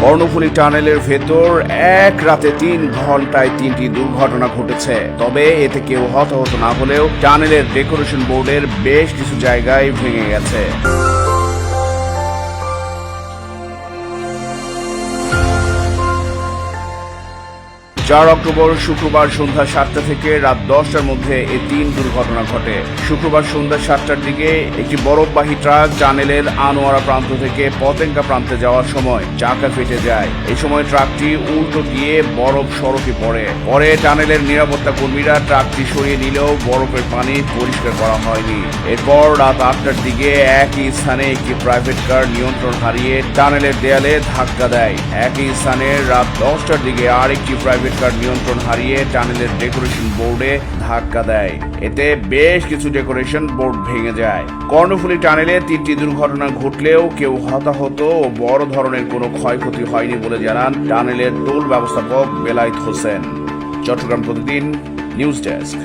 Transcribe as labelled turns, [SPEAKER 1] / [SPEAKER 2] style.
[SPEAKER 1] কর্ণফুলী টানেলের ভেতর এক রাতে 3 ঘন্টায় 3টি দুর্ঘটনা ঘটেছে। তবে এতে কেউ হতাহত না হলেও টানেলের ডেকোরেশন বোর্ডের বেশ কিছু জায়গায় ভেঙে গেছে। 4 অক্টোবর শুক্রবার সন্ধ্যা 7টা থেকে রাত 10টার মধ্যে এই 3 দুর্ঘটনা ঘটে। শুক্রবার সন্ধ্যা 7টার দিকে একটি বরফবাহী ট্রাক টানেলের আনোয়ারা প্রান্ত থেকে পতেঙ্গা প্রান্তে যাওয়ার সময় চাকা ফেটে যায়। এই সময় ট্রাকটি উল্টো গিয়ে বরফ সড়কে পড়ে। পরে টানেলের নিরাপত্তা কর্মীরা ট্রাকটি সরিয়ে নিলেও বরফের পানি পরিষ্কার করা হয়নি। এরপর রাত 8টার দিকে একই স্থানে একটি প্রাইভেট কার নিয়ন্ত্রণ হারিয়ে টানেলের দেয়ালে ধাক্কা দেয়। একই স্থানে রাত 10টার দিকে আরেকটি প্রাইভেট কার নিয়ন্ত্রণ হারিয়ে টানেলের ডেকোরেশন বোর্ডে ধাক্কা দেয়। এতে বেশ কিছু ডেকোরেশন বোর্ড ভেঙে যায়। কর্ণফুলী টানেলে 3টি দুর্ঘটনা ঘটলেও কেউ হতাহত ও বড় ধরনের কোনো ক্ষয়ক্ষতি হয়নি বলে জানান টানেলের টোল ব্যবস্থাপক বেলায়েত হোসেন। চট্টগ্রাম প্রতিদিন নিউজ ডেস্ক।